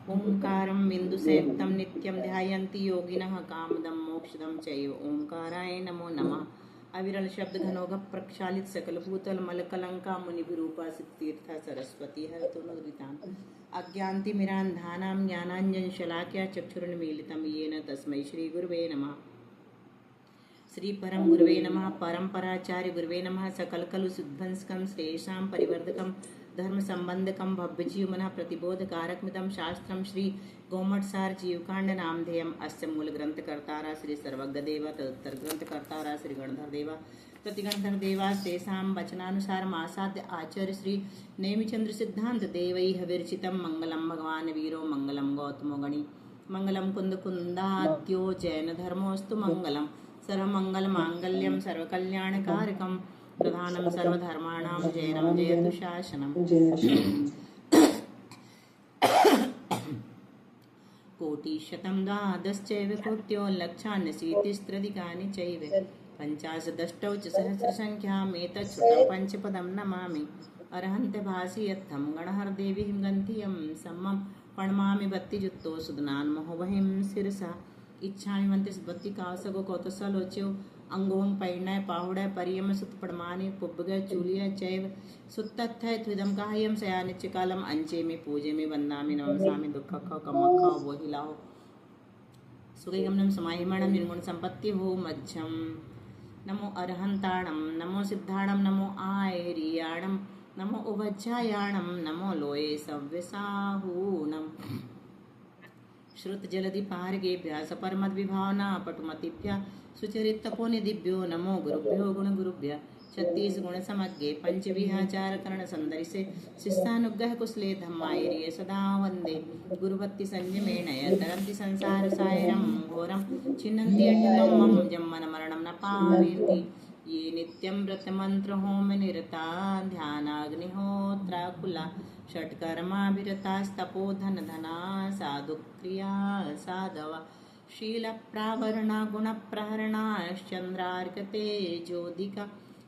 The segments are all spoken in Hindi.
ओंकारं बिन्दुसंयुक्तं नित्यं ध्यायन्ति योगिनः कामदं मोक्षदं चैव ओंकाराय नमो नमः। अविरल शब्द घनोघ प्रक्षालित सकल भूतल मल कलंका मुनिभिरूपा सिद्धतीर्थ सरस्वती हरतु नोदिताम् अज्ञान्तिमिरान्धानां ज्ञानाञ्जन शलाक्या चक्षुरुन्मीलितं येन तस्मै श्री गुरुवे नमः। श्री परम गुरुवे नमः। परंपराचार्य गुरुवे नमः। सकल कलु सिद्धंस्कं श्रेषां परिवर्धकं धर्म संबंधकं भव्यजीव मनः प्रतिबोधकारकमिदं शास्त्रं श्री गोमटसार जीवकांड नामधेयम् अस्य मूल ग्रंथकर्तारा श्री सर्वज्ञ देवा तदुत्तर ग्रंथकर्तारा श्री गणधर देवा प्रतिगणधर देवा तेषां वचनानुसारम् आसाद्य आचार्य श्री नेमिचंद्र सिद्धांत देवैः विरचितं मंगलम भगवान वीरो मंगलम गौतमो गणि मंगलम कुंद कुंदात्यो जैन धर्मोस्तु मंगलम सर्वमंगल मांगल्यम सर्वकल्याणकारकम प्रधानम सर्वधर्माणां जैनम जयतु शासनम। कोटिशतं द्वादश्चैव कोट्यो लक्षान्यशीतिस्त्रधिकानि चैव पञ्चाशदष्टौ च सहस्रसङ्ख्यामेतत् श्रुतं पञ्चपदं नमामि। अर्हन्त्यभासि यत्थं गणहरदेवीं गन्धियं सम्मं प्रणमामि भक्तियुक्तो सुदनान्महोभहिं शिरसा इच्छामि मंत्र बत्ती कासगो कौतसलोच्यो अंगों पैणय पाहुड़य परियम सुत पड़मानि पुब्बगय चूलिय चैव सुत्तथय त्विदम काह्यम सयानिच कालम अंचे में पूजे में वंदामि नमसामि दुख ख कमख वो हिलाहो सुगमनम समाहिमणम निर्गुण संपत्ति हो मध्यम। नमो अरहंताणम नमो सिद्धाणम नमो आयरियाणम नमो उभज्जायाणम नमो लोये सव्यसाहूणम। श्रुत जलधि पारगेभ्यः सपरमद विभावना पटुमतिभ्यः सुचरित तपोनिधिभ्यो नमो गुरुभ्यो गुण गुरुभ्यः। 36 गुण समग्गे पंचविहाचार कर्ण संदरिसे शिष्टानुग्रह कुशले धम्मायिरिये सदा वंदे गुरुभक्ति संयमेन तरन्ति संसार सायरं घोरं छिन्नन्ति अट्टकं मम जन्मन मरणं न पावेति ये नित्यं व्रतमंत्र होम निरता ध्यानाग्निहोत्राकुला षट्कर्माभिरतास्तपो धन धना साधुक्रिया साधवा शील प्रावरणा गुण प्रहरणाश्चंद्रार्कते ज्योतिका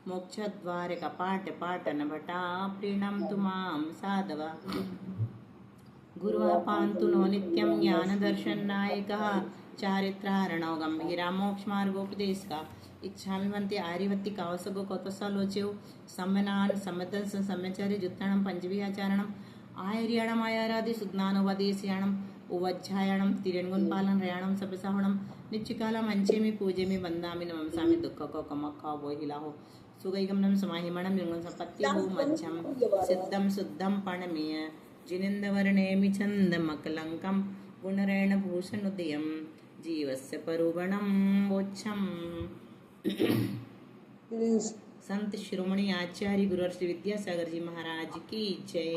मोक्षद्वार कपाट पाटन भटा प्रीणम तुमां साधवा गुरुः पान्तु नो नित्यं ज्ञान दर्शन नायकः चारित्रारणौ गंभीरा मोक्ष मार्गोपदेशका इच्छामि वन्ते आर्यवत्ति कावसगो कौतसलोच्यो सम्मनान सम्मतन सम्मचार्य जुत्ताणं पंचविहाचारणं आयर्याणम् आयारादि सुज्ञानोपदेशयाणम् उवज्झायाणं तिरण्गुण पालन रयाणं सपसाहणं नित्यकालम् अंचेमि पूजेमि वन्दामि नमसामि दुःखको कमखो वो हिलाहो सुगैगमनं समाहिमणं निर्गुण संपत्ति हो मध्यम सिद्धं शुद्धं पणमेय जिनेन्द्रवर्णेमि चन्दमकलङ्कं गुणरेण भूषणोदयं जीवस्य परुगणं वोच्छम्। संत शिरोमणि आचार्य गुरु श्री विद्यासागर जी महाराज की जय।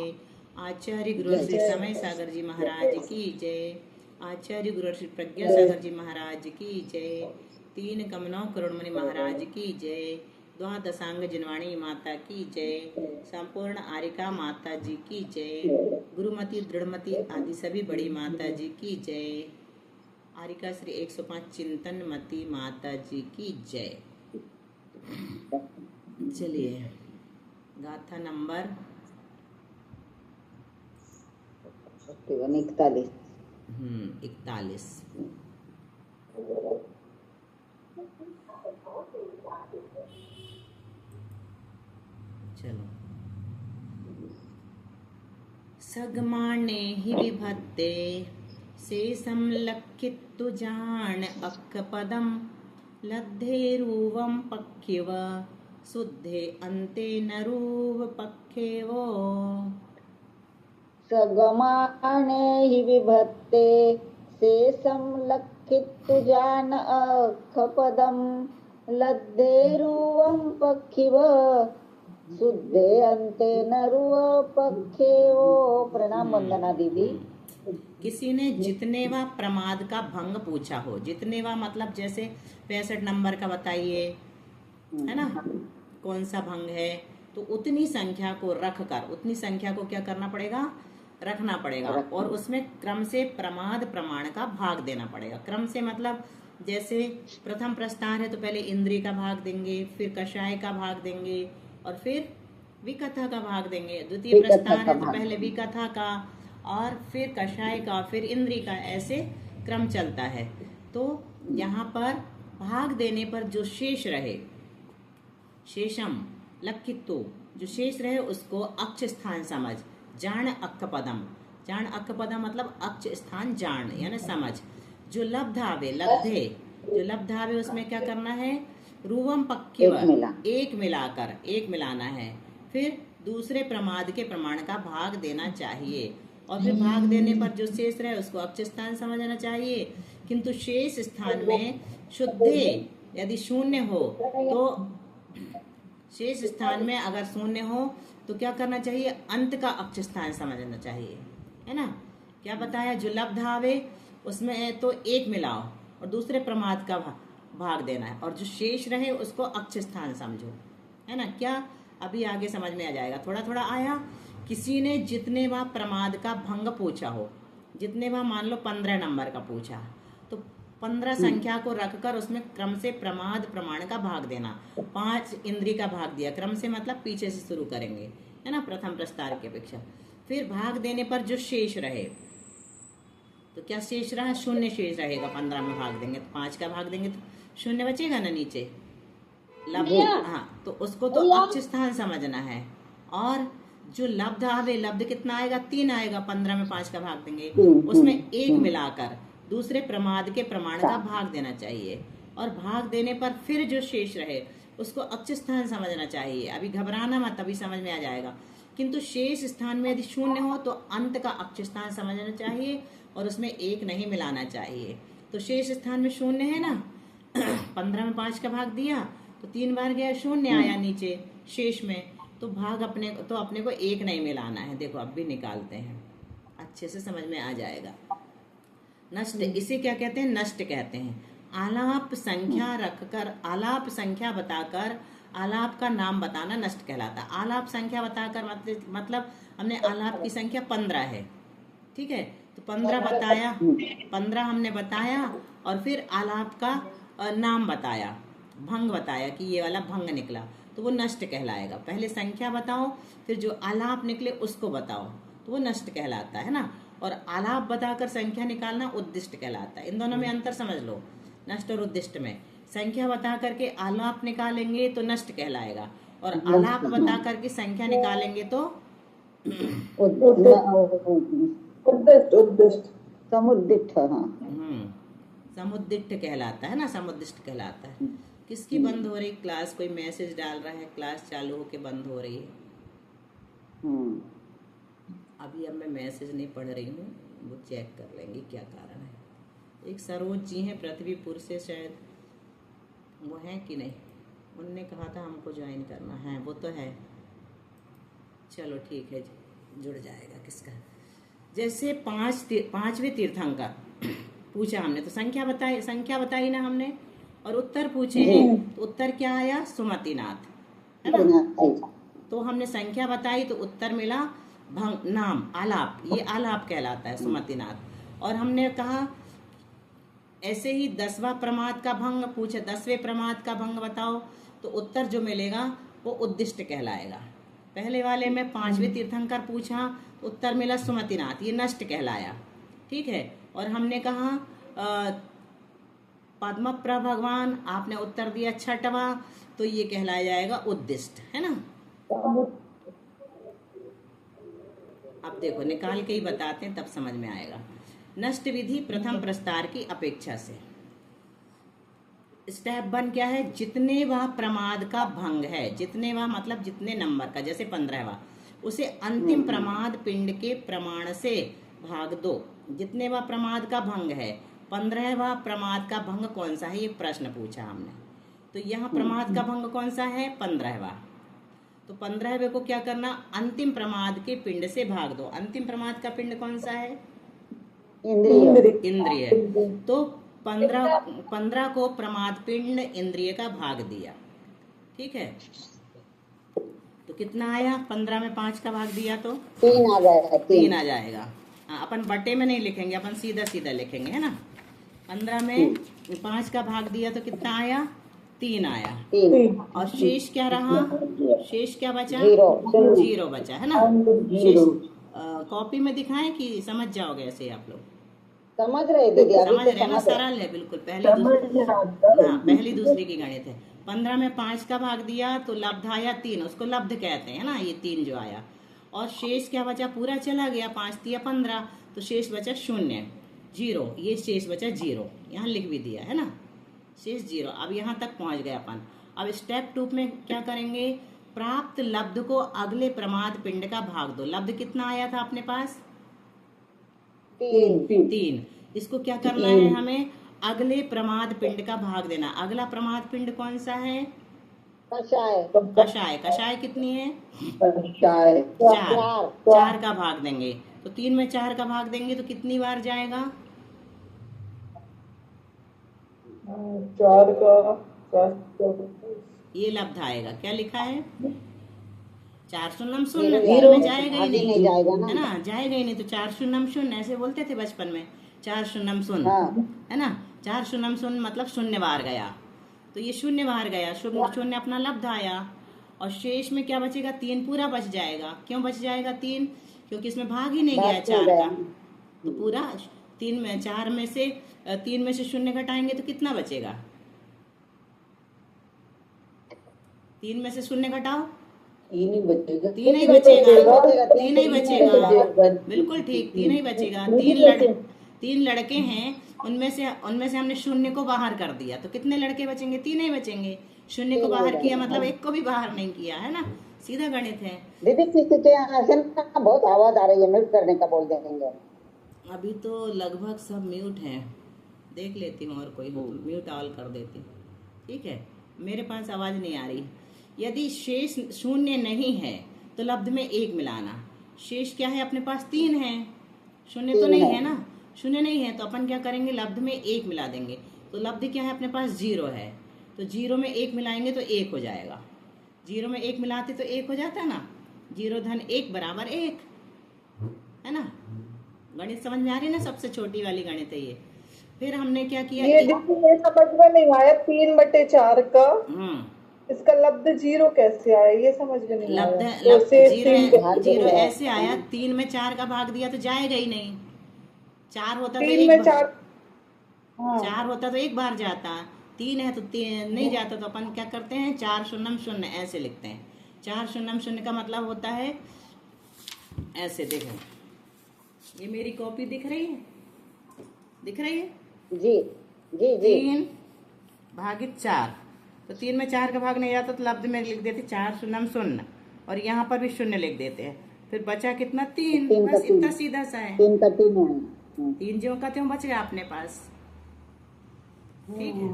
आचार्य गुरु श्री समय सागर जी महाराज की जय। आचार्य गुरु श्री प्रज्ञा सागर जी महाराज की जय। 3 कमनों करुणमणि महाराज की जय। द्वादशांग जनवाणी माता की जय। संपूर्ण आरिका माता जी की जय। गुरुमती दृढ़मती आदि सभी बड़ी माता जी की जय। आरिका श्री 105 चिंतन मती माता जी की जय। चलिए गाथा नंबर 41। 41। चलो। सगमाने ही विभत्ते शेषं लक्षित्तु जान अक्कपदं लद्धेरुवं पक्खिव शुद्धे अन्ते नरुव पक्खेवो। सगमाने हि विभत्ते शेषं लक्षित्तु जान अक्खपदं लद्धेरुवं पक्खिव शुद्धे अन्ते नरुव पक्खेवो। प्रणाम वंदना दीदी। किसी ने जितनेवा प्रमाद का भंग पूछा हो, जितनेवा मतलब जैसे 65 नंबर का बताइए, है ना, कौन सा भंग है, तो उतनी संख्या को रखकर उतनी संख्या को क्या करना पड़ेगा, रखना पड़ेगा और उसमें क्रम से प्रमाद प्रमाण का भाग देना पड़ेगा। क्रम से मतलब जैसे प्रथम प्रस्थान है तो पहले इंद्रिय का भाग देंगे, फिर कषाय का भाग देंगे और फिर विकथा का भाग देंगे। द्वितीय प्रस्थान है तो पहले विकथा का और फिर कषाय का, फिर इंद्री का, ऐसे क्रम चलता है। तो यहाँ पर भाग देने पर जो शेष रहे, शेषम लक्षितो, जो शेष रहे उसको अक्ष स्थान समझ, जान अक्क पदम, जान अक्क पदम मतलब अक्ष स्थान जान यानी समझ। जो लब्धावे, लब्धे, जो लब्धावे उसमें क्या करना है, रूवम पक्की एक मिलाकर, एक मिलाना है। फिर दूसरे प्रमाद के प्रमाण का भाग देना चाहिए, और फिर भाग देने पर जो शेष रहे उसको अक्ष स्थान समझना चाहिए। किंतु शेष स्थान में शुद्धे यदि शून्य हो तो, शेष स्थान में अगर शून्य हो तो क्या करना चाहिए, अंत का अक्ष स्थान समझना चाहिए, है ना। क्या बताया, जो लब्धावे उसमें तो एक मिलाओ और दूसरे प्रमाद का भाग देना है, और जो शेष रहे उसको अक्ष स्थान समझो, है ना। क्या अभी आगे समझ में आ जाएगा, थोड़ा थोड़ा आया। किसी ने जितने बार प्रमाद का भंग पूछा हो, जितने बार मान लो 15 नंबर का पूछा, तो 15 संख्या को रखकर उसमें क्रम से प्रमाद प्रमाण का भाग देना। 5 इंद्री का भाग दिया, क्रम से मतलब पीछे से शुरू करेंगे, है ना, प्रथम प्रस्तार की अपेक्षा। फिर भाग देने पर जो शेष रहे, तो क्या शेष रहा, शून्य शेष रहेगा। 15 में भाग देंगे तो 5 का भाग देंगे तो शून्य बचेगा ना नीचे, हाँ, तो उसको तो अक्ष स्थान समझना है। और जो लब्ध आवे, लब्ध कितना आएगा, 3 आएगा। 15 में 5 का भाग देंगे, उसमें एक मिलाकर दूसरे प्रमाद के प्रमाण का भाग देना चाहिए, और भाग देने पर फिर जो शेष रहे उसको अक्ष स्थान समझना चाहिए। अभी घबराना मत, अभी समझ में आ जाएगा। किंतु शेष स्थान में यदि शून्य हो तो अंत का अक्ष स्थान समझना चाहिए, और उसमें एक नहीं मिलाना चाहिए। तो शेष स्थान में शून्य है ना, 15 में 5 का भाग दिया तो 3 बार गया, शून्य आया नीचे शेष में, तो भाग अपने को एक नहीं मिलाना है। देखो अब भी निकालते हैं, अच्छे से समझ में आ जाएगा। नष्ट, इसे क्या कहते हैं, नष्ट कहते हैं। आलाप संख्या रखकर, आलाप संख्या बताकर आलाप का नाम बताना नष्ट कहलाता है। आलाप संख्या बताकर मतलब हमने आलाप की संख्या 15 है, ठीक है, तो 15 बताया, 15 हमने बताया, और फिर आलाप का नाम बताया, भंग बताया कि ये वाला भंग निकला, तो वो नष्ट कहलाएगा। पहले संख्या बताओ, फिर जो आलाप निकले उसको बताओ, तो वो नष्ट कहलाता है ना। और आलाप बताकर संख्या निकालना उद्दिष्ट कहलाता है। इन दोनों में अंतर समझ लो, नष्ट और उद्दिष्ट में। संख्या बता करके आलाप निकालेंगे तो नष्ट कहलाएगा, और आलाप बता करके संख्या निकालेंगे तो समुद्दिष्ट, समुद्दिष्ट कहलाता है ना, समुद्दिष्ट कहलाता है। किसकी बंद हो रही क्लास, कोई मैसेज डाल रहा है, क्लास चालू होके बंद हो रही है। अभी अब मैं मैसेज नहीं पढ़ रही हूँ, वो चेक कर लेंगे क्या कारण है। एक सरोज जी हैं पृथ्वीपुर से, शायद वो हैं कि नहीं, उनने कहा था हमको ज्वाइन करना है, वो तो है, चलो ठीक है, जुड़ जाएगा। किसका, जैसे 5वें तीर्थंकर पूछा हमने, तो संख्या बताई ना हमने, और उत्तर पूछे हैं, तो उत्तर क्या आया, सुमतिनाथ, है ना। तो हमने संख्या बताई तो उत्तर मिला भंग, नाम, आलाप, ये आलाप कहलाता है, सुमतिनाथ। और हमने कहा ऐसे ही 10वां प्रमाद का भंग पूछे, 10वें प्रमाद का भंग बताओ, तो उत्तर जो मिलेगा वो उद्दिष्ट कहलाएगा। पहले वाले में 5वें तीर्थंकर पूछा, तो उत्तर मिला सुमतिनाथ, ये नष्ट कहलाया, ठीक है। और हमने कहा पद्मप्र भगवान, आपने उत्तर दिया 6वां, तो ये कहलाया जाएगा उद्दिष्ट, है ना। अब देखो निकाल के ही बताते हैं, तब समझ में आएगा। नष्ट विधि प्रथम प्रस्तार की अपेक्षा से। स्टेप 1 क्या है, जितने वह प्रमाद का भंग है, जितने वह मतलब जितने नंबर का, जैसे 15वां, उसे अंतिम प्रमाद पिंड के प्रमाण से भाग दो। जितने वह प्रमाद का भंग है, 15वां प्रमाद का भंग कौन सा है, ये प्रश्न पूछा हमने। तो यहाँ प्रमाद का भंग कौन सा है, 15वां। तो 15वें को क्या करना, अंतिम प्रमाद के पिंड से भाग दो। अंतिम प्रमाद का पिंड कौन सा है, इंद्रिय। तो 15 को प्रमाद पिंड इंद्रिय का भाग दिया, ठीक है। तो कितना आया, 15 में 5 का भाग दिया तो 3 आ जाएगा। अपन बटे में नहीं लिखेंगे, अपन सीधा सीधा लिखेंगे, है ना। 15 में 5 का भाग दिया तो कितना आया, 3 आया। और शेष क्या रहा, शेष क्या बचा, 0 बचा, है ना। शेष कॉपी में दिखाएं कि समझ जाओगे ऐसे आप लोग? समझ रहे दीदी, अभी समझ तो रहे हैं ना? समझ रहे। सरल है बिल्कुल। पहली दूसरी, हाँ पहली दूसरी की गणित है। 15 में 5 का भाग दिया तो लब्ध आया 3, उसको लब्ध कहते हैं ना, ये 3 जो आया। और शेष क्या बचा? पूरा चला गया, 5 दिया 15, तो शेष बचा 0, 0। ये शेष बचा 0, यहाँ लिख भी दिया है ना, शेष 0। अब यहाँ तक पहुँच गए अपन। अब स्टेप 2 में क्या करेंगे? प्राप्त लब्ध को अगले प्रमाद पिंड का भाग दो। लब्ध कितना आया था अपने पास? 3। इसको क्या करना है हमें? अगले प्रमाद पिंड का भाग देना। अगला प्रमाद पिंड कौन सा है? कषाय। कषाय। कषाय कितनी है? कषाय 4। 4 का भाग देंगे तो 3 में 4 का भाग देंगे तो कितनी बार जाएगा? 4 का ये लब्ध आएगा। क्या लिखा है? 4 शून्यम शून्य। जीरो 3 में जाएगा ही आगे नहीं, जाएगा ना। है ना, जाएगा ही नहीं। तो 4 शून्यम शून्य ऐसे बोलते थे बचपन में, 4 शून्यम शून्य, हाँ, है ना। 4 शून्यम शून्य मतलब शून्य बार गया, तो ये शून्य बार गया, शून्य शून्य अपना लब्ध आया। और शेष में क्या बचेगा? 3 पूरा बच जाएगा। क्यों बच जाएगा 3? क्योंकि इसमें भाग ही नहीं गया बात 4 गया। का, तो पूरा 3 में 4 में से 3 में से शून्य घटाएंगे तो कितना बचेगा? 3 में से शून्य घटाओ, 3 ही बचेगा। 3 ही बचेगा, 3 ही बचेगा, बिल्कुल ठीक, 3 ही बचेगा। 3 लड़के हैं, उनमें से हमने शून्य को बाहर कर दिया, तो कितने लड़के बचेंगे? 3 ही बचेंगे। शून्य को बाहर किया मतलब 1 को भी बाहर नहीं किया, है ना, सीधा गणित है। दीदी किसी के यहाँ से ना बहुत आवाज आ रही है, म्यूट करने का बोल देंगे। अभी तो लगभग सब म्यूट हैं, देख लेती हूँ और कोई हो तो म्यूट ऑल कर देती हूँ, ठीक है। मेरे पास आवाज़ नहीं आ रही। यदि शेष शून्य नहीं है तो लब्ध में 1 मिलाना। शेष क्या है अपने पास? 3 है, शून्य तो नहीं है ना, शून्य नहीं है, तो अपन क्या करेंगे? लब्ध में 1 मिला देंगे। तो लब्ध क्या है अपने पास? 0 है, तो 0 में 1 मिलाएंगे तो 1 हो जाएगा। 0 में 1 मिलाते तो 1 हो जाता है ना, 0 धन 1 बराबर 1, है ना। गणित समझ में आ रही है ना? सबसे छोटी वाली गणित है ये। फिर हमने क्या किया? ये समझ में नहीं आया, 3/4 का इसका लब्ध 0 कैसे आया, ये समझ में नहीं लब्ध आया। लब्ध तो 0 ऐसे आया, 3 में 4 का भाग दिया तो जाएगा ही नहीं। 4 होता तो 3 में 1 4, हाँ 4 होता तो 1 बार जाता, 3 है तो 3 नहीं जाता, तो अपन क्या करते हैं? 4 शून्यम शून्य ऐसे लिखते हैं। 4 शून्यम शून्य का मतलब होता है ऐसे, देखो ये मेरी कॉपी दिख रही है, दिख रही है? जी जी जी। 3 भागित 4, तो 3 में 4 का भाग नहीं जाता तो लब्ध में लिख देते 4 शून्यम शून्य, और यहाँ पर भी शून्य लिख देते हैं। फिर बचा कितना? 3। बस इतना सीधा सा है। 3 का 3 है। 3 ज्यों का त्यों बच गया अपने पास, ठीक है।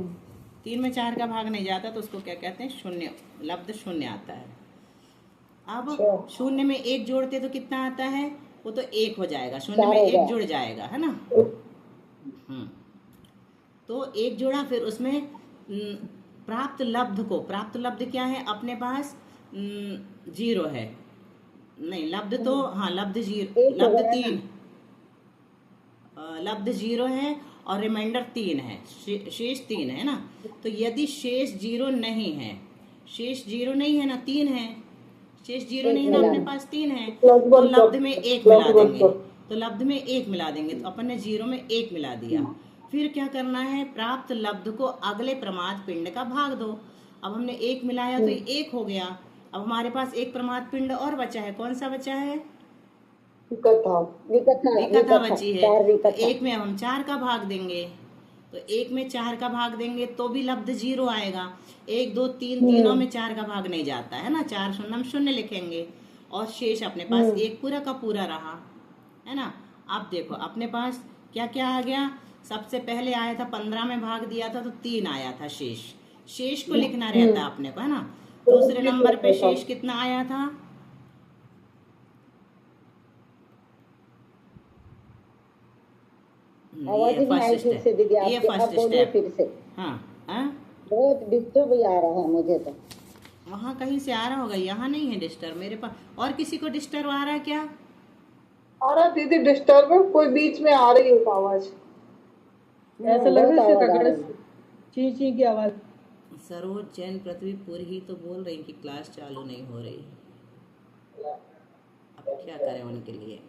3 में 4 का भाग नहीं जाता तो उसको क्या कहते हैं? शून्य, लब्ध शून्य आता है। अब शून्य में 1 जोड़ते तो कितना आता है? वो तो 1 हो जाएगा, शून्य में 1 जुड़ जाएगा, है ना। तो 1 जोड़ा, फिर उसमें प्राप्त लब्ध को, प्राप्त लब्ध क्या है अपने पास? 0 है, नहीं लब्ध तो, हाँ लब्ध 0, लब्ध 3, लब्ध 0 है और रिमाइंडर 3 है, शेष 3 है ना। तो यदि शेष 0 नहीं है, शेष 0 नहीं है ना, 3 है, शेष 0 नहीं है ना अपने पास, 3 है, तो लब्ध में 1 मिला देंगे। तो लब्ध में 1 मिला देंगे, तो अपन ने 0 में 1 मिला दिया। फिर क्या करना है? प्राप्त लब्ध को अगले प्रमाद पिंड का भाग दो। अब हमने 1 मिलाया तो 1 हो गया। अब हमारे पास एक प्रमाद पिंड और बचा है, कौन सा बचा है? विकथा बची है। तो 1 में हम 4 का भाग देंगे, तो 1 में 4 का भाग देंगे तो भी लब्ध 0 आएगा। 1 2 3 तीनों में 4 का भाग नहीं जाता है ना, 4 शून्यम शून्य लिखेंगे, और शेष अपने पास 1 पूरा का पूरा रहा, है ना। अब देखो अपने पास क्या क्या आ गया? सबसे पहले आया था 15 में भाग दिया था तो 3 आया था शेष, शेष को लिखना रहता है अपने को, है ना। दूसरे नंबर पे शेष कितना आया था? ये फर्स्ट स्टेप, हाँ हाँ, बहुत डिस्टर्ब आ रहा है मुझे तो। वहाँ कहीं से आ रहा होगा, यहाँ नहीं है डिस्टर्ब मेरे पास। और किसी को डिस्टर्ब आ रहा है क्या? आ रहा दीदी डिस्टर्ब, कोई बीच में आ रही है आवाज, ऐसा लग रहा है ची ची की आवाज। सरोज जैन पृथ्वीपुर ही तो बोल रही कि क्लास चालू नहीं हो रही, अब क्या करें उनके लिए।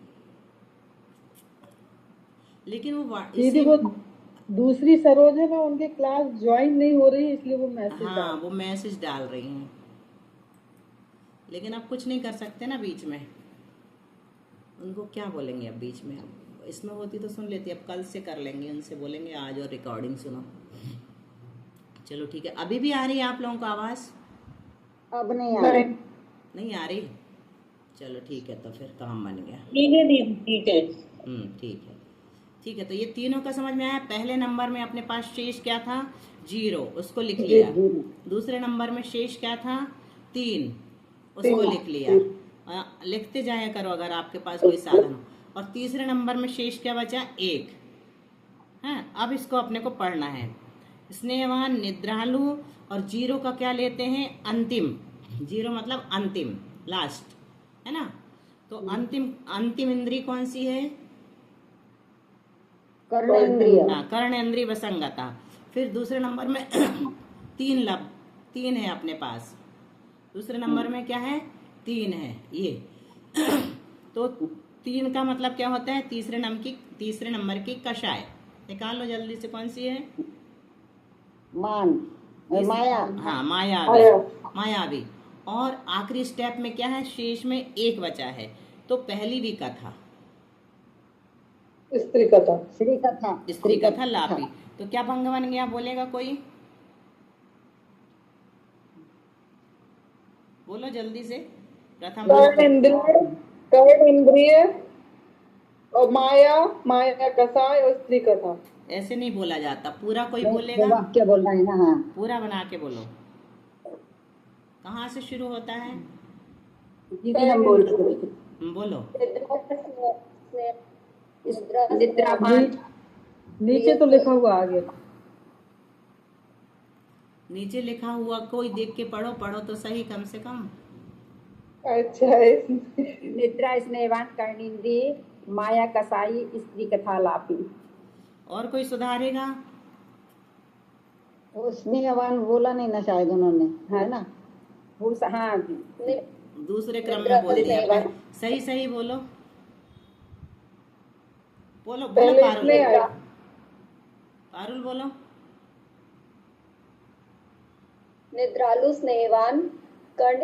लेकिन वो दीदी वो दूसरी सरोज है ना, उनके क्लास ज्वाइन नहीं हो रही, इसलिए वो मैसेज हाँ वो मैसेज डाल रही हैं, लेकिन अब कुछ नहीं कर सकते ना बीच में, उनको क्या बोलेंगे अब बीच में। अब इसमें होती तो सुन लेती, अब कल से कर लेंगे, उनसे बोलेंगे आज और रिकॉर्डिंग सुनो। चलो ठीक है। अभी भी आ रही है आप लोगों को आवाज़? अब नहीं आ रही। नहीं आ रही? चलो ठीक है, तो फिर काम बन गया। ठीक है दीदी, ठीक है। ठीक है, ठीक है। तो ये तीनों का समझ में आया। पहले नंबर में अपने पास शेष क्या था? 0, उसको लिख लिया। दूसरे नंबर में शेष क्या था? 3, उसको लिख लिया। लिखते जाया करो अगर आपके पास कोई साधन हो। और तीसरे नंबर में शेष क्या बचा? 1 है। अब इसको अपने को पढ़ना है। स्नेहवान, निद्रालु और 0 का क्या लेते हैं? अंतिम। 0 मतलब अंतिम, लास्ट, है ना। तो अंतिम इंद्री कौन सी है? कर्णेंद्रिय। हाँ, कर्णेंद्रिय वसंगता। फिर दूसरे नंबर में 3 है अपने पास। दूसरे नंबर में क्या है? 3 है ये। तो 3 का मतलब क्या होता है? तीसरे नंबर की कषाय। निकाल लो जल्दी से, कौन सी है? माया। हाँ, मायावी। और आखिरी स्टेप में क्या है? शेष में 1 बचा है, तो पहली विकथा, स्त्री कथा लापी। तो क्या भंग बन गया? बोलेगा कोई? बोलो जल्दी से। प्रथम कर्ण इंद्रिय और माया कसाय और स्त्री कथा। ऐसे नहीं बोला जाता, पूरा कोई बोलेगा। वाक्य बोलना है ना। हाँ, पूरा बना के बोलो। कहाँ से शुरू होता है? दीदी हम बोल रहे थे। बोलो। नीचे तो लिखा हुआ आगे। नीचे लिखा हुआ कोई देख के पढ़ो तो सही, कम से कम। अच्छा, निद्रा, स्नेहवान, कर्णेंद्रिय, माया कसाई, स्त्री कथा लापी। और कोई सुधारेगा? वो स्नेहवान बोला नहीं ना शायद उन्होंने, है ना। हाँ, दूसरे क्रम में बोल दिया। सही बोलो। बोलो पारुल बोलो। निद्रालु, स्नेहवान, कर्ण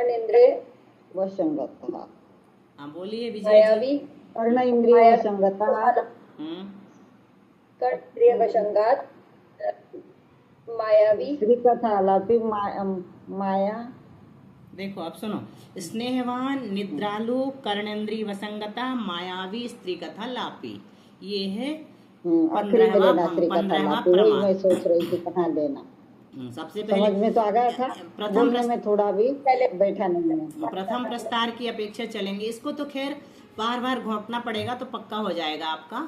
इंद्रिय वसंगता। हाँ बोलिए विजय मायावी, कर्ण इंद्रिय वसंगता, कर्ण इंद्रिय वशंगात, मायावी, स्त्री कथा लापी, माया। देखो अब सुनो। स्नेहवान, निद्रालु, कर्णेंद्रिय वसंगता, मायावी, स्त्री कथा लापी। ये है 15वां प्रमाण। मैं सोच रही थी कहाँ देना। सबसे पहले समझ में तो आ गया था, बोलने में थोड़ा भी बैठा नहीं है। प्रथम प्रस्तार की अपेक्षा चलेंगे। इसको तो खैर बार घोंटना पड़ेगा तो पक्का हो जाएगा आपका।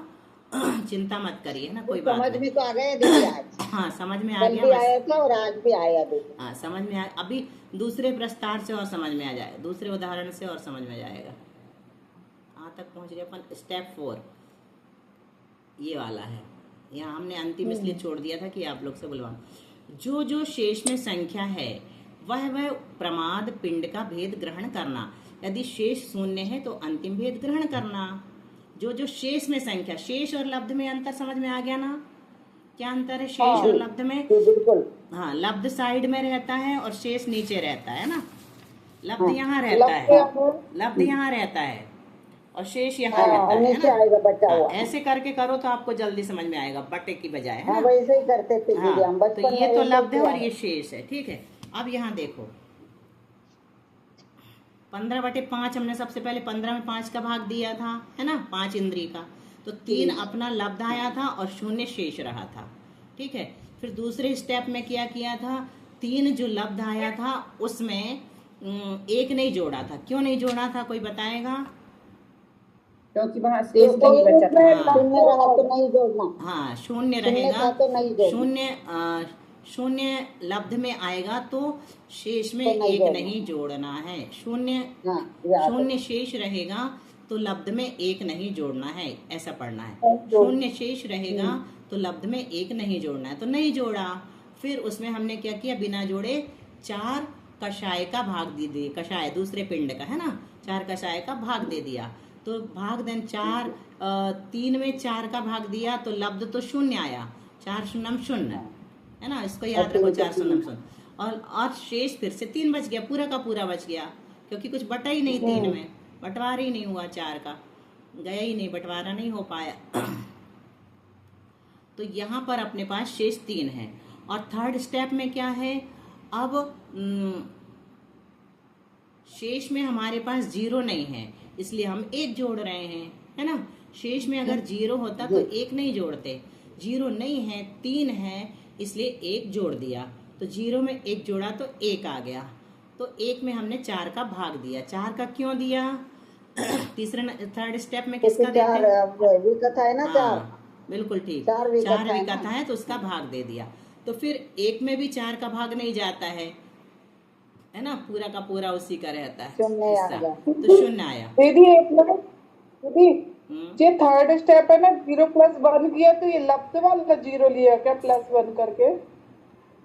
चिंता मत करिए ना, कोई बात नहीं। समझ में तो आ गया दीदी आज। हाँ, समझ में आ कल गया। भी आया था और आज भी आया दीदी। हाँ, समझ में आया। अभी दूसरे प्रस्तार से और समझ में आ जाएगा, दूसरे उदाहरण से और समझ में जाएगा। कहाँ तक पहुँच गए अपन? स्टेप 4 ये वाला है। यहाँ हमने अंतिम इसलिए छोड़ दिया था कि आप लोग से बुलवाऊं। जो शेष में संख्या है वह प्रमाद पिंड का भेद ग्रहण करना। यदि शेष 0 है तो अंतिम भेद ग्रहण करना। जो शेष में संख्या, शेष और लब्ध में अंतर समझ में आ गया ना? क्या अंतर है शेष और लब्ध में? बिल्कुल। हाँ, लब्ध साइड में रहता है और शेष नीचे रहता है ना। लब्ध यहाँ रहता है, लब्ध यहाँ रहता है और शेष यहाँ रहता है नीचे आएगा बचा हुआ। ऐसे करके करो तो आपको जल्दी समझ में आएगा, बटे की बजाय, है ना। वैसे ही करते थे हाँ, हम बचपन तो ये में। तो लब्ध है और ये शेष है, ठीक है। अब यहाँ देखो 15/5 हमने सबसे पहले 15 में 5 का भाग दिया था, है ना, 5 इंद्री का। तो 3 अपना लब्ध आया था और 0 शेष रहा था, ठीक है। फिर दूसरे स्टेप में क्या किया था? 3 जो लब्ध आया था उसमें 1 नहीं जोड़ा था। क्यों नहीं जोड़ा था, कोई बताएगा? क्योंकि वहाँ शेष नहीं बचा था। शून्य रहा तो नहीं जोड़ना। हाँ, 0 रहेगा तो नहीं जोड़ना। शून्य लब्ध में आएगा तो शेष में 1 नहीं जोड़ना है। शून्य शेष रहेगा तो लब्ध में 1 नहीं जोड़ना है, ऐसा पढ़ना है। 0 शेष रहेगा तो लब्ध में 1 नहीं जोड़ना है, तो नहीं जोड़ा। फिर उसमें हमने क्या किया? बिना जोड़े 4 कषाय का भाग दे दिया। कषाय दूसरे पिंड का, है ना, 4 कषाय का भाग दे दिया। तो भाग देन 4 3 में 4 का भाग दिया तो लब्ध तो 0 आया, 4 शून्यम 0 है ना, इसको याद रखो 4 शून्यम 0। और शेष फिर से 3 बच गया, पूरा का पूरा बच गया, क्योंकि कुछ बटा ही नहीं 3 में, बंटवारा ही नहीं हुआ, 4 का गया ही नहीं, बंटवारा नहीं हो पाया। तो यहाँ पर अपने पास शेष 3 है। और थर्ड स्टेप में क्या है, अब शेष में हमारे पास 0 नहीं है, इसलिए हम 1 जोड़ रहे हैं, है ना। शेष में अगर 0 होता तो 1 नहीं जोड़ते, 0 नहीं है, 3 है, इसलिए 1 जोड़ दिया, तो 0 में 1 जोड़ा तो 1 आ गया। तो 1 में हमने 4 का भाग दिया। 4 का क्यों दिया? थर्ड स्टेप में किसका देते हैं? विकथा है ना, 4 बिल्कुल ठीक, 4 विकथा है तो उसका भाग दे दिया। तो फिर 1 में भी 4 का भाग नहीं जाता है ना, पूरा का पूरा उसी का रहता है, तो 0 आया। दीदी एक मिनट, दीदी ये थर्ड स्टेप है ना, 0 + 1 किया, तो ये लब्ध वाला 0 लिया क्या +1 करके?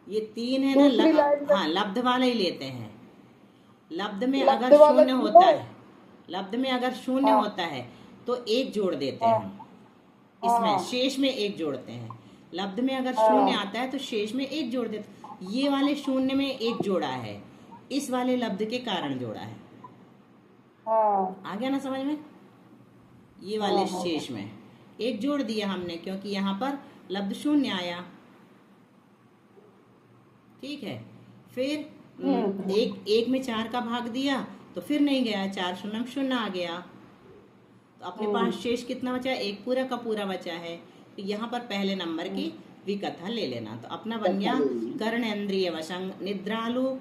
ये 3 है ना, हाँ लब्ध वाला ही लेते हैं। लब्ध में अगर 0 होता है, लब्ध में अगर 0 होता है तो 1 जोड़ देते हैं, इसमें शेष में 1 जोड़ते हैं। लब्ध में अगर 0 आता है तो शेष में 1 जोड़ देते हैं। ये वाले 0 में 1 जोड़ा है, इस वाले लब्ध के कारण जोड़ा है। आ गया ना समझ में? ये वाले शेष में 1 जोड़ दिया हमने, क्योंकि यहाँ पर लब्ध 0 आया। ठीक है, फिर एक में 4 का भाग दिया तो फिर नहीं गया, 4 शून्यम 0 आ गया। तो अपने पास शेष कितना बचा? 1 पूरा का पूरा बचा है। तो यहाँ पर पहले नंबर की विकथा ले लेना। तो अपना बन गया कर्णेन्द्रिय वसंग निद्रालु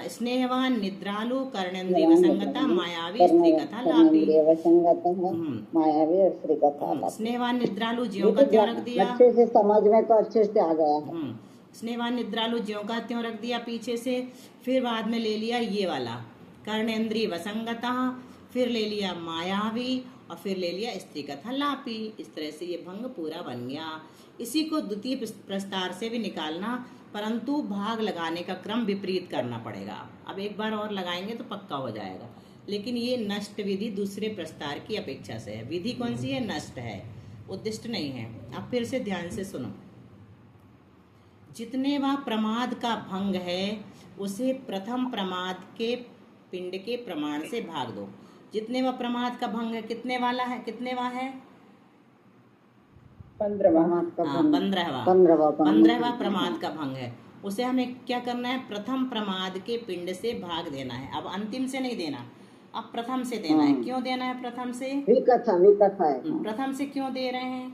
स्नेहवान निद्रालु कर्णेन्द्रिय वसंगता मायावी स्त्री कथा लापी। मायावी स्त्री कथा स्नेहवान निद्रालु ज्यों का त्यों रख दिया, अच्छे से समझ में तो अच्छे से आ गया है। स्नेहवान निद्रालु ज्यों का त्यों रख दिया पीछे से। फिर बाद में ले लिया ये वाला कर्णेन्द्रिय वसंगता, फिर ले लिया मायावी, और फिर ले लिया स्त्री कथा लापी। इस तरह से ये भंग पूरा बन गया। इसी को द्वितीय प्रस्तार से भी निकालना, परंतु भाग लगाने का क्रम विपरीत करना पड़ेगा। अब एक बार और लगाएंगे तो पक्का हो जाएगा, लेकिन ये नष्ट विधि दूसरे प्रस्तार की अपेक्षा से है। विधि कौन सी है? नष्ट है, उद्दिष्ट नहीं है। अब फिर से ध्यान से सुनो। जितने वह प्रमाद का भंग है उसे प्रथम प्रमाद के पिंड के प्रमाण से भाग दो। जितने वह प्रमाद का भंग है, कितने वाला है, कितने वह है? 15वां 15वां प्रमाद का भंग है, उसे हमें क्या करना है? प्रथम प्रमाद के पिंड से भाग देना है। अब अंतिम से नहीं देना, अब प्रथम से देना है। क्यों देना है प्रथम से? विकथा है। प्रथम से क्यों दे रहे हैं?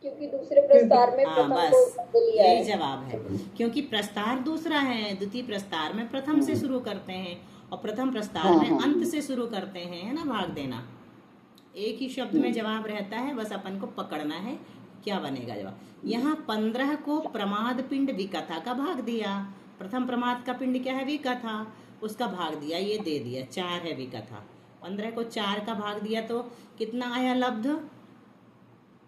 क्योंकि दूसरे प्रस्तार में प्रथम को लिया है। यही जवाब है, क्योंकि प्रस्तार दूसरा है। द्वितीय प्रस्तार में प्रथम से शुरू करते हैं और प्रथम प्रस्तार में अंत से शुरू करते हैं, है ना, भाग देना। एक ही शब्द में जवाब रहता है, बस अपन को पकड़ना है क्या बनेगा जवाब। यहाँ 15 को प्रमाद पिंड विकथा का भाग दिया। प्रथम प्रमाद का पिंड क्या है? विकथा, उसका भाग दिया, ये दे दिया, 4 है विकथा। 15 को 4 का भाग दिया तो कितना आया लब्ध?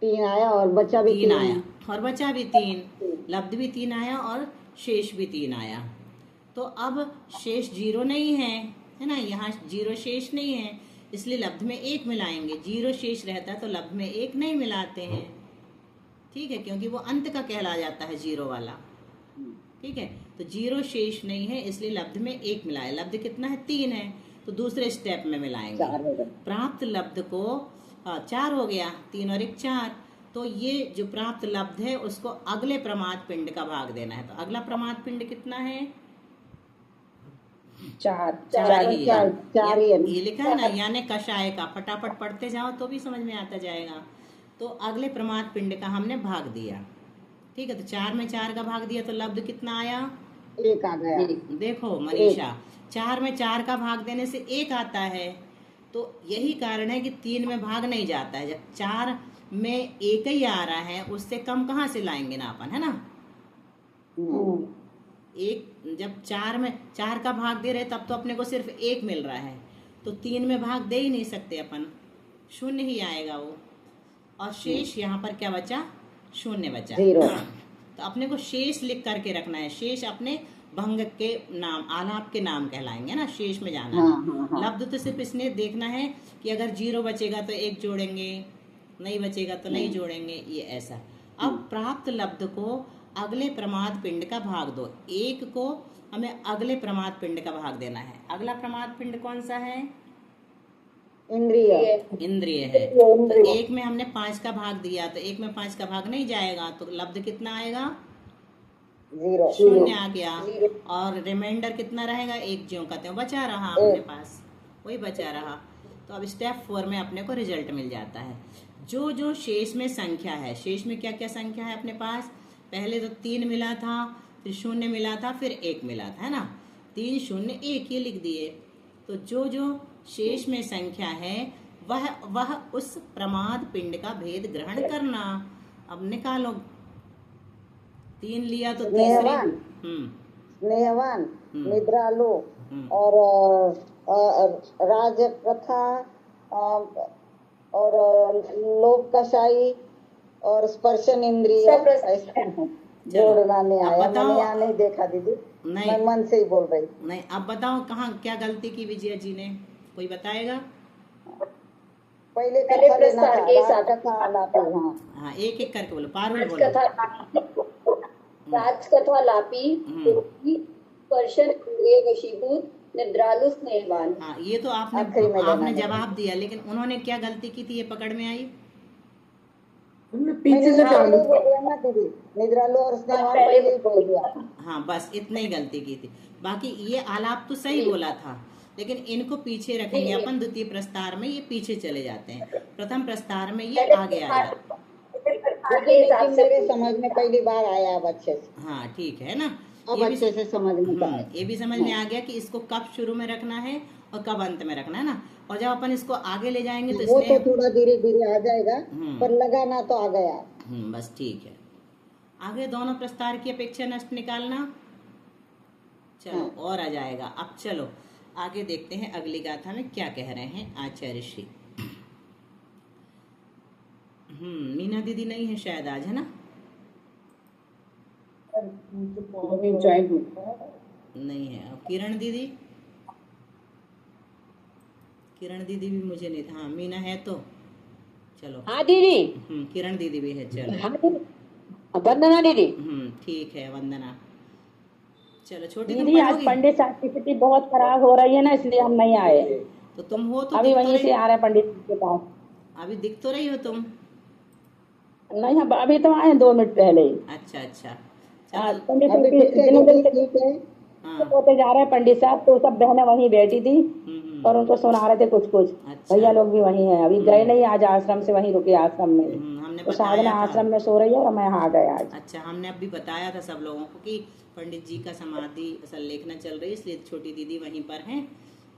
3 आया और बचा भी 3 आया, और बचा भी 3। लब्ध भी 3 आया और शेष भी 3 आया। तो अब शेष 0 नहीं है ना, यहाँ 0 शेष नहीं है, इसलिए लब्ध में 1 मिलाएंगे। 0 शेष रहता है तो लब्ध में 1 नहीं मिलाते हैं। ठीक है, क्योंकि वो अंत का कहला जाता है 0 वाला। ठीक है, तो 0 शेष नहीं है, इसलिए लब्ध में 1 मिलाए। लब्ध कितना है? 3 है, तो दूसरे स्टेप में मिलाएंगे। प्राप्त लब्ध को 4 हो गया, 3 और 1 4। तो ये जो प्राप्त लब्ध है उसको अगले प्रमाद पिंड का भाग देना है। तो अगला प्रमाद पिंड कितना है? 4 ही है। ये लिखा है ना, यानी कषाय का। फटाफट पढ़ते जाओ तो भी समझ में आता जाएगा। तो अगले प्रमाद पिंड का हमने भाग दिया। ठीक है, तो 4 में 4 का भाग दिया तो लब्ध कितना आया? 1 आ गया। देखो मनीषा, 4 में 4 का भाग देने से 1 आता है। तो यही कारण है कि 3 में भाग नहीं जाता है। जब 4 में 1 ही आ रहा है, उससे कम कहाँ से लाएंगे ना अपन, है ना। एक जब 4 में 4 का भाग दे रहे तब तो अपने को सिर्फ 1 मिल रहा है, तो 3 में भाग दे ही नहीं सकते अपन, 0 ही आएगा वो। और शेष यहाँ पर क्या बचा? 0 बचा। तो अपने को शेष लिख करके रखना है। शेष अपने भंग के नाम, आलाप के नाम कहलाएंगे ना, शेष में जाना हाँ, है। हाँ, हाँ। लब्ध तो सिर्फ इसने देखना है कि अगर 0 बचेगा तो 1 जोड़ेंगे, नहीं बचेगा तो नहीं जोड़ेंगे, ये ऐसा। अब प्राप्त लब्ध को अगले प्रमाद पिंड का भाग दो। 1 को हमें अगले प्रमाद पिंड का भाग देना है। अगला प्रमाद पिंड कौन सा है? इंद्रिय। इंद्रिय है। तो 1 में हमने 5 का भाग दिया, तो 1 में 5 का भाग नहीं जाएगा, तो लब्ध कितना आएगा? 0। 0 आ गया। और रिमाइंडर कितना रहेगा? 1 ज्यों का त्यों बचा रहा अपने पास, वही बचा रहा। तो अब स्टेप 4 में अपने को रिजल्ट मिल जाता है। जो जो शेष में संख्या है, शेष में क्या क्या संख्या है अपने पास? पहले तो 3 मिला था, फिर 0 मिला था, फिर 1 मिला था, है ना। 3 0 1 ये लिख दिए। तो जो जो शेष में संख्या है वह उस प्रमाद पिंड का भेद ग्रहण करना। अब निकालो। 3 लिया तो तीसरी। स्नेहवान, स्नेहवान, निद्रालु और राजप्रथा और लोक कषाई और स्पर्शन इंद्रिय। जोड़ना नहीं अब आया, बताओ। मैंने यहाँ नहीं देखा दीदी, नहीं। मैं मन से ही बोल रही। नहीं, अब बताओ कहाँ क्या गलती की विजया जी ने? कोई बताएगा? पहले पहले कथा लेना प्रस्तार के था, साथ। कथा आलापी। हाँ, हाँ, एक एक करके बोलो। पारुल बोलो। राजकथा लापी, स्पर्शन इंद्रिय वशीभूत, निद्रालु स्नेहवान। हाँ, ये तो आखिरी में लेना आपने है। जवाब दिया, लेकिन उन्होंने क्या गलती की थी ये पकड़ में आई? हमने पीछे से मैंने चालू बोल दिया ना दीदी, निद्रालु और स्नेहवान पहले ही बोल दिया। हाँ, बस इतनी ही गलती की थी। बाकी ये आलाप तो सही बोला था, लेकिन इनको पीछे रखेंगे अपन। द्वितीय प्रस्तार में ये पीछे चले जाते हैं, प्रथम प्रस्तार में ये आगे आ जाते हैं। लेकिन मेरे समझ में पहली बार आया अब अच्छे से। हाँ, ठीक है ना। अब ये भी अच्छे से समझ में आया। ये भी समझ में आ गया कि इसको कब शुरू में रखना है और कब अंत में रखना है ना। और जब अपन इसको आगे ले जाएंगे तो वो इसलिए तो थोड़ा धीरे धीरे आ जाएगा, पर लगाना तो आ गया। बस ठीक है। आगे दोनों प्रस्तार की अपेक्षा नष्ट निकालना। चलो, और आ जाएगा। अब चलो आगे देखते हैं अगली गाथा में क्या कह रहे हैं आचार्य श्री। मीना दीदी नहीं है शायद आज, है ना? नहीं है। और किरण दीदी? किरण दीदी भी मुझे नहीं था। हाँ, मीना है तो चलो। हाँ दीदी। किरण दीदी भी है। चलो, हाँ दीदी। वंदना दीदी। ठीक है, वंदना। चलो छोटी, तुम दीदी आज पढ़ोगी? पंडित साहब की स्थिति बहुत खराब हो रही है ना, इसलिए हम नहीं आए। तो तुम हो तो अभी दिख तो वहीं से रही, आ रहे हैं पंडित के पास। अभी दिख तो रही हो तुम। नहीं, हम अभी तो आए 2 मिनट पहले ही। अच्छा अच्छा, हाँ, चलो। पंडित अभी साहब ठीक है दिनों दिन दीदी, ठीक है। हाँ। होते जा रहे हैं पंडित साहब, तो सब बहनें वहीं बैठी थी और उनको सुना रहे थे कुछ कुछ। अच्छा। भैया लोग भी वहीं हैं, अभी गए नहीं आज आश्रम से, वहीं रुके आश्रम में। हमने तो बताया साधना था। आश्रम में सो रही है और मैं यहाँ आ गया आज। अच्छा, हमने अभी बताया था सब लोगों को कि पंडित जी का समाधि असल लेखना चल रही है, इसलिए छोटी दीदी वहीं पर हैं।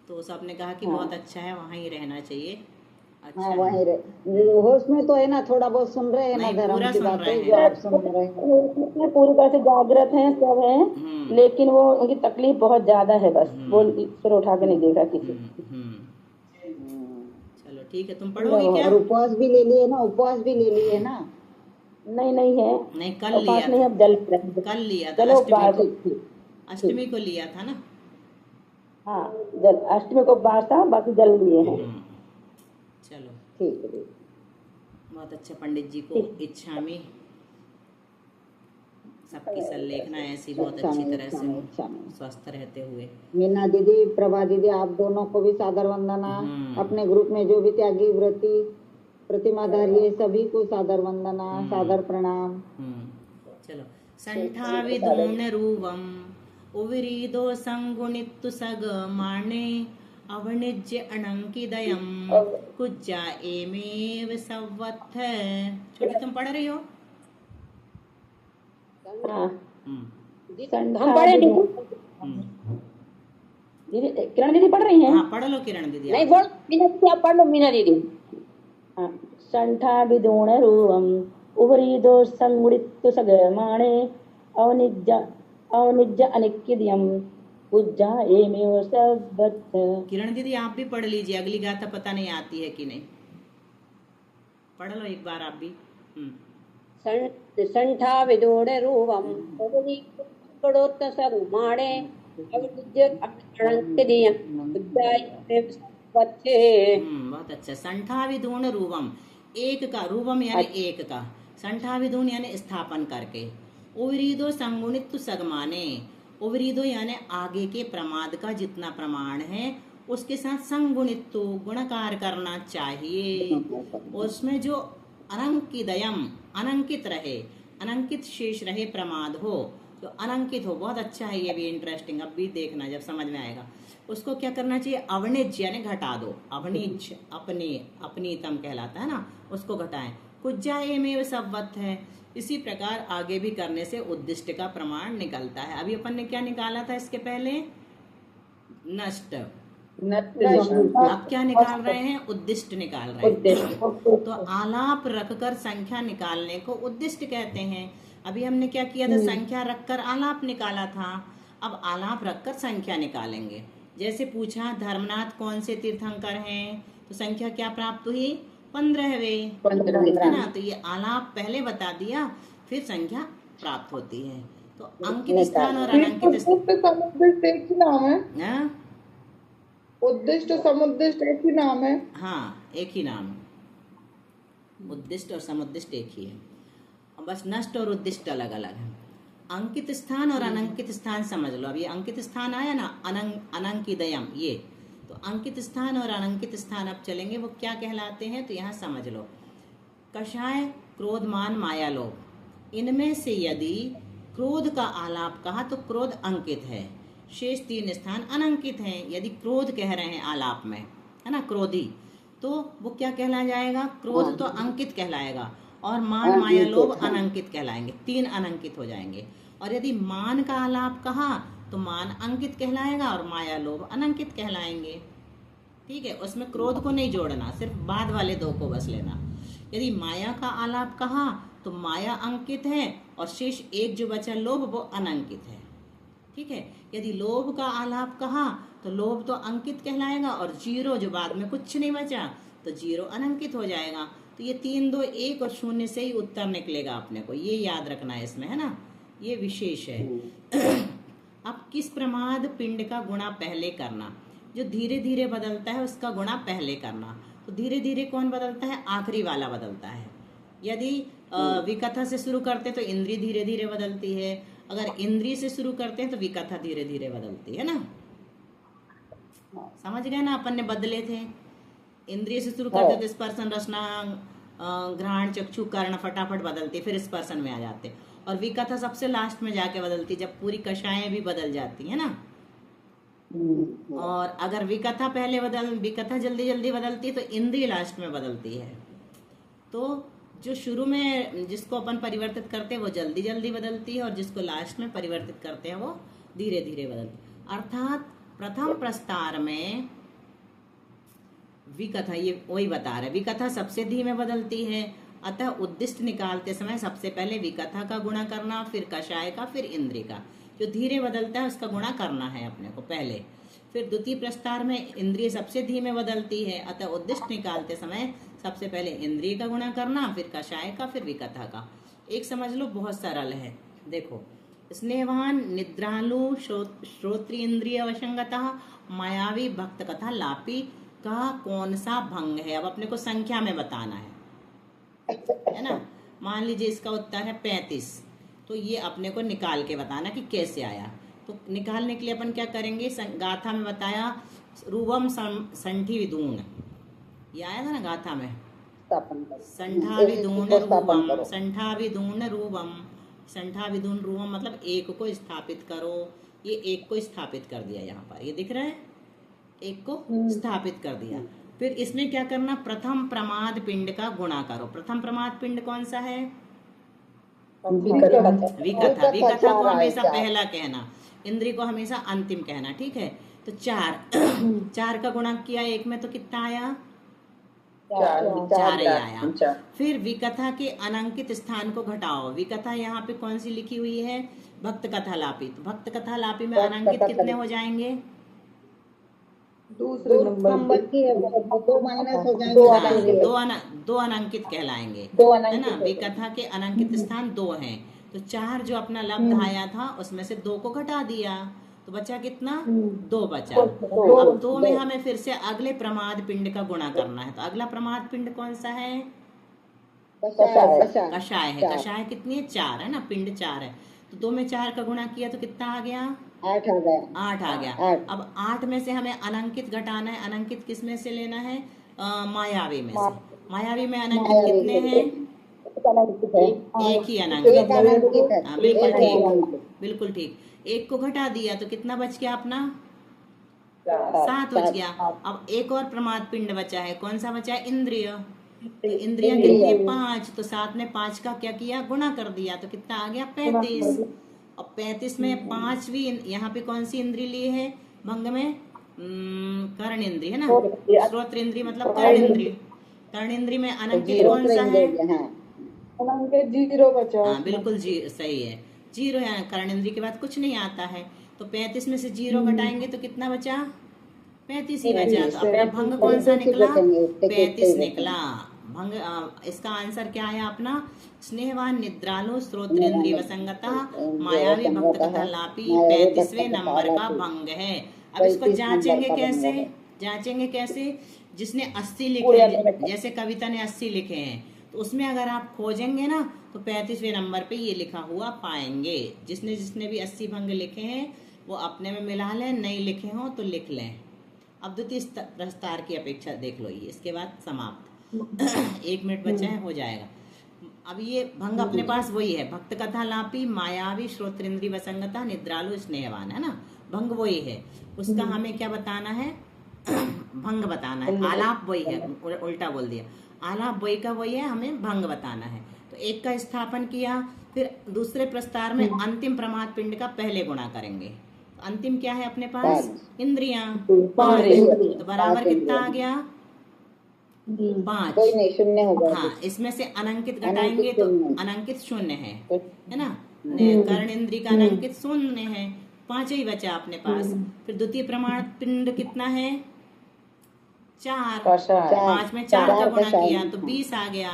तो सबने कहा कि बहुत अच्छा है, वहाँ ही रहना चाहिए। अच्छा हाँ, है। वहीं रहे। होश में तो है ना, थोड़ा बहुत सुन रहे हैं ना नहीं, धर्म पूरा की सुन बातें रहे जो हैं। आप सुन रहे हैं। पूरी तरह से जागृत हैं, सब हैं, लेकिन वो उनकी तकलीफ बहुत ज्यादा है। बस वो सिर उठा के नहीं देख रहा किसी। चलो ठीक है, तुम पढ़ोगी क्या? और उपवास भी ले लिए ना, उपवास भी ले लिए ना। नहीं नहीं है, नहीं, कल लिया उपवास नहीं, था। अब जल कल लिया था, चलो अष्टमी को। अष्टमी को लिया था ना। हाँ, जल अष्टमी को उपवास था, बाकी जल लिए हैं। चलो ठीक है। बहुत अच्छा। पंडित जी को इच्छा में सबकी सल्लेखना ऐसी बहुत अच्छी तरह से स्वस्थ रहते हुए। मीना दीदी, प्रभा दीदी, आप दोनों को भी सादर वंदना। अपने ग्रुप में जो भी त्यागी व्रती प्रतिमाधारी है, सभी को सादर वंदना, सादर प्रणाम। चलो। संठाविदून रूवम उविरीदो संगुणित्तु सग माणे अवनिज्य अनंकिदयम कुज्जा एमेव सवत्थ। छोटी, तुम पढ़ रही हो? हाँ, हम पढ़े दीदी। किरण दीदी पढ़ रही हैं? हाँ, पढ़ लो किरण दीदी। नहीं बोल, मीना दीदी आप पढ़ लो। मीना दीदी। हाँ, संठा विदूण रूवम उवरीदो संगुणित्तु सगमाणे अवनिज्य अनिक्किदयम पूज्या एमेव सवत्थ। किरण दीदी आप भी पढ़ लीजिए, अगली गाथा पता नहीं आती है कि नहीं। पढ़ लो एक बार आप भी। संठा विदूण रूवम कड़ोत्तसगुमाणे अविद्यक अनंतदीयं उद्याय वच्चे। बहुत अच्छा। संठाविधून रूपम, एक का, रूपम यानी एक का, संठाविधून यानी स्थापन करके, उवरीदो संगुणित सगमाने, उवरीदो यानी आगे के प्रमाद का जितना प्रमाण है उसके साथ संगुणित गुणकार करना चाहिए। उसमें जो अनंकिदयम, अनंकित रहे, अनंकित शेष रहे, प्रमाद हो, जो अनंकित हो। बहुत अच्छा है, ये भी इंटरेस्टिंग, अब भी देखना जब समझ में आएगा। उसको क्या करना चाहिए? अवनिज यानी घटा दो, अवनिज अपने, अपनीतम कहलाता है ना, उसको घटाएं। कुज्जाए में सवत है। इसी प्रकार आगे भी करने से उद्दिष्ट का प्रमाण निकलता है। अभी अपन ने क्या निकाला था इसके पहले? नष्ट। अब क्या निकाल रहे हैं? उद्दिष्ट निकाल रहे हैं। तो आलाप रखकर संख्या निकालने को उद्दिष्ट कहते हैं। अभी हमने क्या किया था? संख्या रखकर आलाप निकाला था। अब आलाप रखकर संख्या निकालेंगे। जैसे पूछा धर्मनाथ कौन से तीर्थंकर हैं, तो संख्या क्या प्राप्त हुई? 15वें, है ना। तो ये आलाप पहले बता दिया, फिर संख्या प्राप्त होती है। तो अंकित स्थान और अनंकित समुद्दिष्ट एक ही नाम है? हाँ, उद्दिष्ट समुद्दिष्ट एक ही नाम है? हाँ, एक ही नाम है। उद्दिष्ट और समुद्दिष्ट एक ही है, और बस नष्ट और उद्दिष्ट अलग अलग है। अंकित स्थान और अनंकित स्थान समझ लो। अब ये अंकित स्थान आया ना, अनंकिदयम, ये तो अंकित स्थान और अनंकित स्थान अब चलेंगे, वो क्या कहलाते हैं तो यहाँ समझ लो। कषाय, क्रोध, मान, माया, लोभ, इनमें से यदि क्रोध का आलाप कहा तो क्रोध अंकित है, शेष 3 स्थान अनंकित हैं। यदि क्रोध कह रहे हैं आलाप में, है ना, क्रोधी, तो वो क्या कहला जाएगा? क्रोध तो अंकित कहलाएगा, और मान, माया, लोभ अनंकित कहलाएंगे, 3 अनंकित हो जाएंगे। और यदि मान का आलाप कहा तो मान अंकित कहलाएगा और माया, लोभ अनंकित कहलाएंगे। ठीक है, उसमें क्रोध को नहीं जोड़ना, सिर्फ बाद वाले 2 को बस लेना। यदि माया का आलाप कहा तो माया अंकित है, और शेष 1 जो बचा लोभ, वो अनंकित है। ठीक है, यदि लोभ का आलाप कहा तो लोभ तो अंकित कहलाएगा, और 0 जो बाद में कुछ नहीं बचा तो 0 अनंकित हो जाएगा। तो ये 3, 2, 1 और 0 से ही उत्तर निकलेगा अपने को, ये याद रखना है इसमें, है ना, ये विशेष है। अब किस प्रमाद पिंड का गुणा पहले करना? जो धीरे धीरे बदलता है उसका गुणा पहले करना। तो धीरे धीरे कौन बदलता है? आखिरी वाला बदलता है। यदि विकथा से शुरू करते तो इंद्रिय धीरे धीरे बदलती है, अगर इंद्रिय से शुरू करते हैं तो विकथा धीरे धीरे बदलती है ना। समझ गए ना, अपन ने बदले थे। इंद्रिय से शुरू करते तो स्पर्शन, रसना, घ्राण, चक्षु, कर्ण फटाफट बदलते, फिर स्पर्शन में आ जाते, और विकथा सबसे लास्ट में जाके बदलती, जब पूरी कषाएं भी बदल जाती है ना। और अगर विकथा विकथा जल्दी जल्दी बदलती तो इंद्रिय लास्ट में बदलती है। तो जो शुरू में जिसको अपन परिवर्तित करते हैं वो जल्दी जल्दी बदलती है, और जिसको लास्ट में परिवर्तित करते हैं वो धीरे धीरे बदलती। अर्थात प्रथम प्रस्तार में विकथा, ये वही बता रहे, विकथा सबसे धीमे बदलती है, अतः उद्दिष्ट निकालते समय सबसे पहले विकथा का गुणा करना, फिर कषाय का, फिर इंद्रिय का। जो धीरे बदलता है उसका गुणा करना है अपने को पहले। फिर द्वितीय प्रस्तार में इंद्रिय सबसे धीमे बदलती है, अतः उद्दिष्ट निकालते समय सबसे पहले इंद्रिय का गुणा करना, फिर कषाय का, फिर विकथा का। एक समझ लो, बहुत सरल है। देखो, स्नेहवान, निद्रालु, श्रोत्रिंद्रिय वशंगतः, मायावी, भक्त कथा लापी का कौन सा भंग है? अब अपने को संख्या में बताना है ना। मान लीजिए इसका उत्तर है 35, तो ये अपने को निकाल के बताना कि कैसे आया। तो निकालने के लिए अपन क्या करेंगे? गाथा में बताया रूपम संठी विदून, ये आया था ना गाथा में, संठा विदून रूपम, संठा विदून रूपम, संठा विदून रूपम मतलब 1 को स्थापित करो। ये 1 को स्थापित कर दिया, यहाँ पर ये दिख रहा है, 1 को स्थापित कर दिया। फिर इसमें क्या करना? प्रथम प्रमाद पिंड का गुणा करो। प्रथम प्रमाद पिंड कौन सा है? विकथा। विकथा को हमेशा पहला कहना, इंद्रिय को हमेशा अंतिम कहना। ठीक है, तो 4 का गुणा किया 1 में तो कितना आया? 4 ही आया। फिर विकथा के अनंकित स्थान को घटाओ। विकथा यहाँ पे कौन सी लिखी हुई है? भक्त कथा लापी। तो भक्त कथा लापी में अनंकित कितने हो जाएंगे? दूसरे नंबर की 2 माइनस हो जाएंगे, 2 अनंकित कहलाएंगे, है ना। विकथा के अनंकित स्थान 2 हैं, तो 4 जो अपना लब्ध आया था उसमें से 2 को घटा दिया तो बचा कितना, 2 बचा। अब 2 में हमें फिर से अगले प्रमाद पिंड का गुणा करना है। तो अगला प्रमाद पिंड कौन सा है, कषाय है। कषाय कितनी है, 4 है ना, पिंड 4 है। तो 2 में 4 का गुणा किया तो कितना आ गया, 8 आ गया। 8 आ गया। अब 8 में से हमें अनंकित घटाना है। अनंकित किस में से लेना है, मायावी में से। मायावी में अनंकित कितने हैं, एक ही अनंकित है। हाँ, बिल्कुल ठीक, बिल्कुल ठीक। 1 को घटा दिया तो कितना बच गया अपना, 7 बच गया। अब एक और प्रमाद पिंड बचा है, कौन सा बचा है, इंद्रिय। तो इंद्रियां कितनी है, 5। तो 7 में 5 का क्या किया, गुणा कर दिया तो कितना आ गया, 35। अब 35 में 5वीं यहाँ पे कौन सी इंद्री ली है भंग में, कर्ण इंद्री है ना, श्रोत्र इंद्री मतलब कर्ण इंद्री। कर्ण इंद्री में अनंकित कौन सा है, अनंकित 0 बचा। हाँ बिल्कुल जी, सही है, 0 है। कर्ण इंद्री के बाद कुछ नहीं आता है। तो 35 में से 0 घटाएंगे तो कितना बचा, 35 ही बचा। तो अपना भंग कौन सा निकला, 35 निकला भंग। इसका आंसर क्या है अपना, स्नेहवान निद्रालु श्रोत्रेंद्रिय वसंगता मायावी भक्त कथा लापी 35वें नंबर का भंग है। अब इसको जांचेंगे कैसे, जांचेंगे कैसे, जिसने 80 लिखे हैं, जैसे कविता ने 80 लिखे हैं, तो उसमें अगर आप खोजेंगे ना तो 35वें नंबर पे ये लिखा हुआ पाएंगे। जिसने जिसने भी 80 भंग लिखे हैं वो अपने में मिला लें, नहीं लिखे हों तो लिख लें। अब द्वितीय प्रस्तार की अपेक्षा देख लो, ये इसके बाद समाप्त। 1 मिनट बचा है, हो जाएगा। अब ये भंग अपने पास वही है, भक्त कथा लापी मायावी श्रोत्रेंद्री वसंगता निद्रालु स्नेहवान, है ना, भंग वही है। उसका हमें क्या बताना है, भंग बताना है। आलाप वही है, उल्टा बोल दिया, आलाप वही का वही है, हमें भंग बताना है। तो 1 का स्थापन किया, फिर दूसरे प्रस्तार में अंतिम प्रमाद पिंड का पहले गुणा करेंगे। तो अंतिम क्या है अपने पास, इंद्रियां 5। तो बराबर कितना आ गया, 5। कोई नहीं, शून्य होगा। हाँ, इसमें से अनंकित घटाएंगे तो अनंकित 0 है ना, कर्ण इंद्री का अनंकित 0 है, 5 ही बचा अपने पास। फिर द्वितीय प्रमाण पिंड कितना है, 4। 5 में 4 का गुणा किया तो 20 आ गया।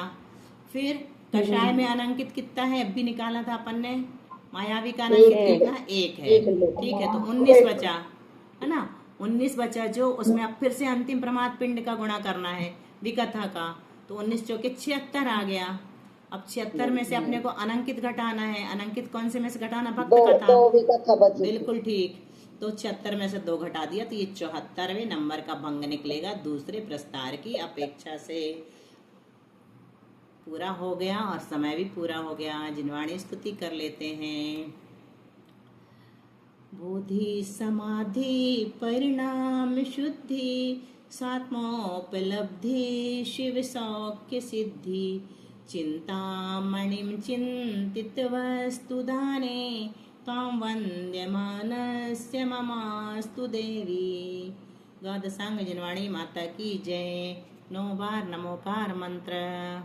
फिर कषाय में अनंकित कितना है, अब भी निकाला था अपन ने, मायावी का अनंकित कितना, 1 है, ठीक है। तो 19 बचा, है ना, 19 बचा जो उसमें अब फिर से अंतिम प्रमाद पिंड का गुणा करना है विकथा का। तो 19 चौके 76 आ गया। अब 76 में से अपने को अनंकित घटाना है। अनंकित कौन से में से घटाना, भक्त कथा, बिल्कुल ठीक। तो 76 में से 2 घटा दिया तो ये 74वें नंबर का भंग निकलेगा दूसरे प्रस्तार की अपेक्षा से। पूरा हो गया और समय भी पूरा हो गया। जिनवाणी स्तुति कर लेते हैं। बोधि समाधि परिणाम शुद्धि सात्मोपलब्धि शिव सौख्य सिद्धि चिंतामणिं चिंतित वस्तु दाने तां वंद्यमानस्य ममास्तु देवी। द्वादशांग जिनवाणी माता की जय। 9 बार नमोकार मंत्र।